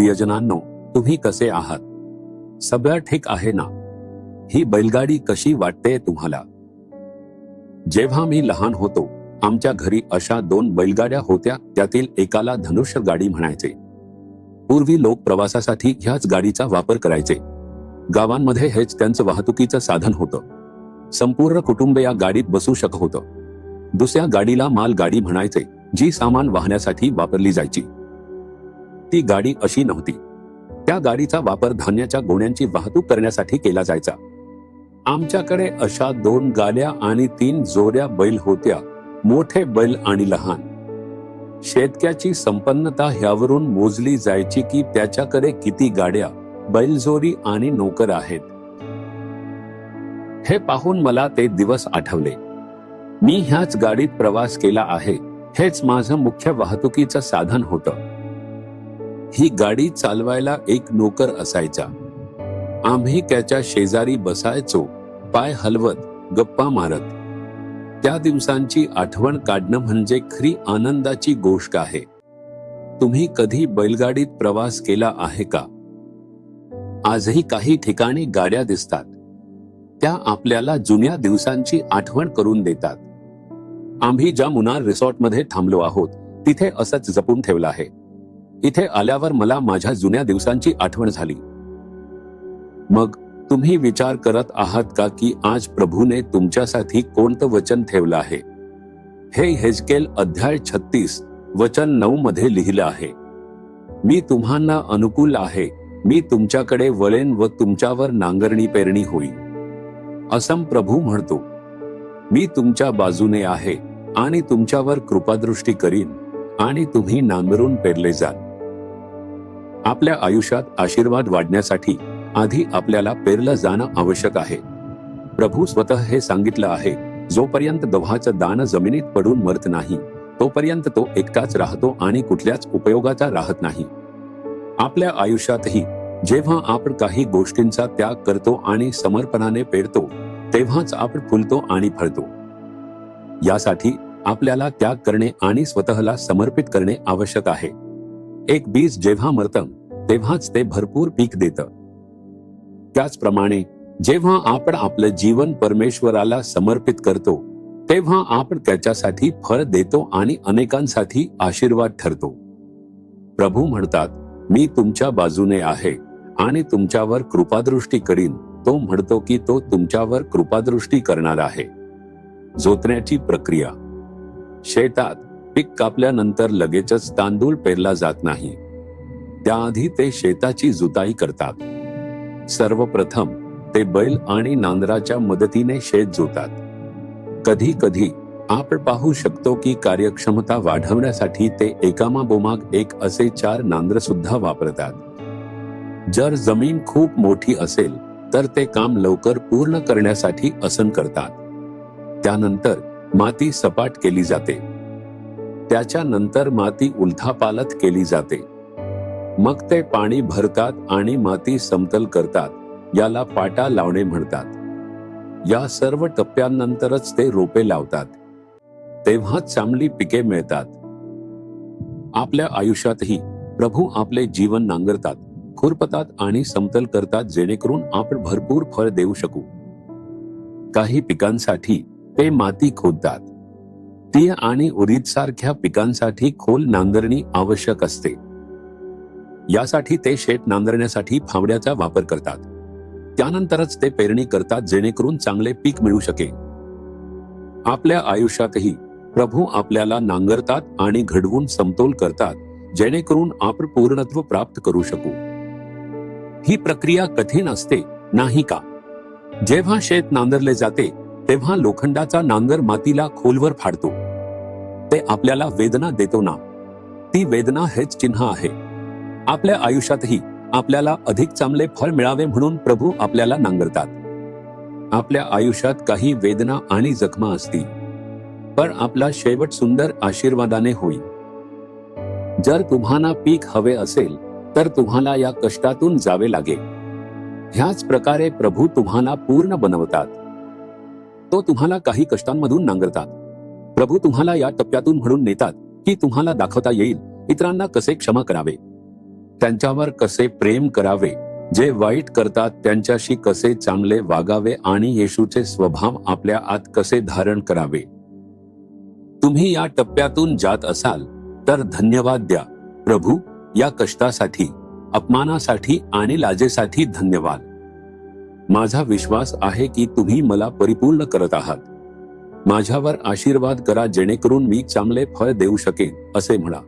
प्रियजनांनो, तुम्ही कसे आहात? सगळं ठीक आहे ना? ही बैलगाडी कशी वाटते तुम्हाला? जेव्हा मी लहान होतो, आमच्या घरी अशा 2 बैलगाड्या होत्या. त्यातील एकाला धनुष्य गाडी म्हणायचे. पूर्वी लोक प्रवासासाठी ह्याच गाडीचा वापर करायचे. गावांमध्ये हेच त्यांचं वाहतुकीचं साधन होतं. संपूर्ण कुटुंब या गाडीत बसू शकत होतं. दुसऱ्या गाडीला माल गाडी म्हणायचे, जी सामान वाहण्यासाठी वापरली जायची. ती गाडी अशी नव्हती. त्या गाडीचा वापर धान्याच्या गोण्यांची वाहतूक करण्यासाठी केला जायचा. आमच्याकडे अशा 2 गाड्या आणि 3 जोड्या बैल होत्या, मोठे बैल आणि लहान. शेतकऱ्याची संपन्नता ह्यावरून मोजली जायची की त्याच्याकडे किती गाड्या, बैलजोडी आणि नोकर आहेत. हे पाहून मला ते दिवस आठवले. मी ह्याच गाडीत प्रवास केला आहे. हेच माझं मुख्य वाहतुकीचं साधन होतं. ही गाडी चालवायला एक नोकर असायचा. आम्ही त्याच्या शेजारी बसायचो, पाय हलवत, गप्पा मारत. त्या दिवसांची आठवण काढणं म्हणजे खरी आनंदाची गोष्ट आहे. तुम्ही कधी बैलगाडीत प्रवास केला आहे का? आजही काही ठिकाणी गाड्या दिसतात. त्या आपल्याला जुन्या दिवसांची आठवण करून देतात. आम्ही ज्या मुन्नार रिसॉर्टमध्ये थांबलो आहोत, तिथे असंच जपून ठेवलं आहे. इथे आल्यावर मला माझ्या जुन्या दिवसांची आठवण झाली. मग तुम्ही विचार करत आहात का की आज प्रभूने तुमच्यासाठी कोणतं वचन ठेवलं आहे? हे हेजकेल अध्याय 36 वचन 9 मध्ये लिहिलं आहे. मी तुम्हाला अनुकूल आहे. मी तुमच्याकडे वळेन व तुमच्यावर नांगरणी पेरणी होईल, असं प्रभू म्हणतो. मी तुमच्या बाजूने आहे आणि तुमच्यावर कृपादृष्टी करीन आणि तुम्ही नांगरून पेरले जाल. आपल्या आयुष्यात आशीर्वाद वाढण्यासाठी आधी आपल्याला पेरलं जाणं आवश्यक आहे. प्रभू स्वतः हे सांगितलं आहे, जोपर्यंत गव्हाचं दाणं जमिनीत पडून मरत नाही, तोपर्यंत तो एकटाच राहतो आणि कुठल्याच उपयोगाचा राहत नाही. आपल्या आयुष्यातही जेव्हा आपण काही गोष्टींचा त्याग करतो आणि समर्पणाने पेरतो, तेव्हाच आपण फुलतो आणि फळतो. यासाठी आपल्याला त्याग करणे आणि स्वतःला समर्पित करणे आवश्यक आहे. एक बीज जेव्हा मरतं, तेव्हाच ते भरपूर पीक देतं. त्याचप्रमाणे जेव्हा आपण आपलं जीवन परमेश्वराला समर्पित करतो, तेव्हा आपण त्याच्यासाठी फळ देतो आणि अनेकांसाठी आशीर्वाद ठरतो. प्रभू म्हणतात, मी तुमच्या बाजूने आहे आणि तुमच्यावर कृपादृष्टी करीन. तो म्हणतो की तो तुमच्यावर कृपादृष्टी करणार आहे. जोतण्याची प्रक्रिया. शेतात पीक कापल्यानंतर लगेचच तांदूळ पेरला जात नाही. त्याआधी ते शेताची जुताई करतात. सर्वप्रथम ते बैल आणि नांगराच्या मदतीने शेत जोतात. कधी कधी आपण पाहू शकतो की कार्यक्षमता वाढवण्यासाठी ते एकामागोमाग एक असे 4 नांगर सुद्धा वापरतात. जर जमीन खूप मोठी असेल तर ते काम लवकर पूर्ण करण्यासाठी असं करतात. त्यानंतर माती सपाट केली जाते. त्याच्यानंतर माती उलथापालथ केली जाते. मग ते पाणी भरतात आणि माती समतल करतात. याला पाटा लावणे म्हणतात. या सर्व टप्प्यांनंतरच ते रोपे लावतात. तेव्हा चांगली पिके मिळतात. आपल्या आयुष्यातही प्रभू आपले जीवन नांगरतात, खुरपतात आणि समतल करतात, जेणेकरून आपण भरपूर फळ देऊ शकू. काही पिकांसाठी ते माती खोदतात. तीळ आणि उडीद सारख्या पिकांसाठी खोल नांगरणी आवश्यक असते. यासाठी ते शेत नांगरण्यासाठी फावड्याचा वापर करतात. त्यानंतरच ते पेरणी करतात, जेणेकरून चांगले पीक मिळू शकेल. आपल्या आयुष्यातही प्रभू आपल्याला नांगरतात आणि घडवून समतोल करतात, जेणेकरून आपण पूर्णत्व प्राप्त करू शकू. ही प्रक्रिया कठीण असते, नाही का? जेव्हा शेत नांगरले जाते, तेव्हा लोखंडाचा नांगर मातीला खोलवर फाडतो. ते आपल्याला वेदना देतो ना? ती वेदना हेच चिन्ह आहे. आपल्या आयुष्यातही आपल्याला अधिक चांगले फळ मिळावे म्हणून प्रभू आपल्याला नांगरतात. आपल्या आयुष्यात काही वेदना आणि जखमा असतील, पण आपला शेवट सुंदर आशीर्वादाने होईल. जर तुम्हाला पीक हवे असेल तर तुम्हाला या कष्टातून जावे लागेल. ह्याच प्रकारे प्रभू तुम्हाला पूर्ण बनवतात. तो तुम्हाला काही कष्टांमधून नांगरतात. प्रभू तुम्हाला या टप्प्यातून म्हणून नेतात की तुम्हाला दाखवता येईल इतरांना कसे क्षमा करावे. त्यांच्यावर कसे प्रेम करावे, जे वाईट करतात त्यांच्याशी कसे चांगले वागावे आणि येशूचे स्वभाव आपल्या आत कसे धारण करावे. तुम्ही या टप्प्यातून जात असाल तर धन्यवाद द्या. प्रभू, या कष्टासाठी, अपमानासाठी आणि लाजेसाठी धन्यवाद. माझा विश्वास आहे की तुम्ही मला परिपूर्ण करत आहात. माझ्यावर आशीर्वाद करा जेणेकरून मी चांगले फळ देऊ शकेन असे म्हणा.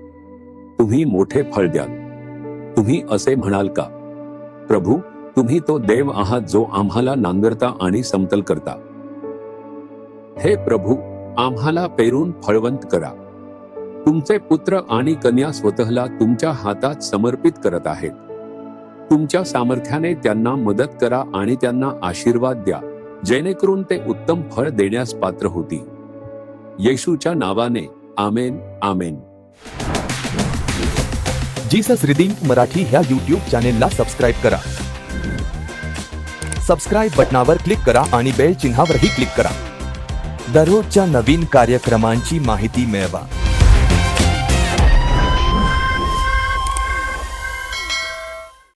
तुम्ही मोठे फळ द्याल. तुम्ही असे म्हणाल का, प्रभू, तुम्ही तो देव आहात जो आम्हाला नांगरता आणि समतल करता. हे प्रभू, आम्हाला पेरून फळवंत करा. तुमचे पुत्र आणि कन्या स्वतःला तुमच्या हातात समर्पित करत आहेत. तुमच्या सामर्थ्याने त्यांना मदत करा आणि त्यांना आशीर्वाद द्या जेणेकरून ते उत्तम फळ देण्यास पात्र होतील. येशूच्या नावाने आमेन. आमेन. जीसस रिडीम्ड मराठी ह्या यूट्यूब चॅनेलला सबस्क्राईब करा. सबस्क्राईब बटनावर क्लिक करा आणि बेल चिन्हावरही क्लिक करा. दररोजच्या नवीन कार्यक्रमांची माहिती मिळवा.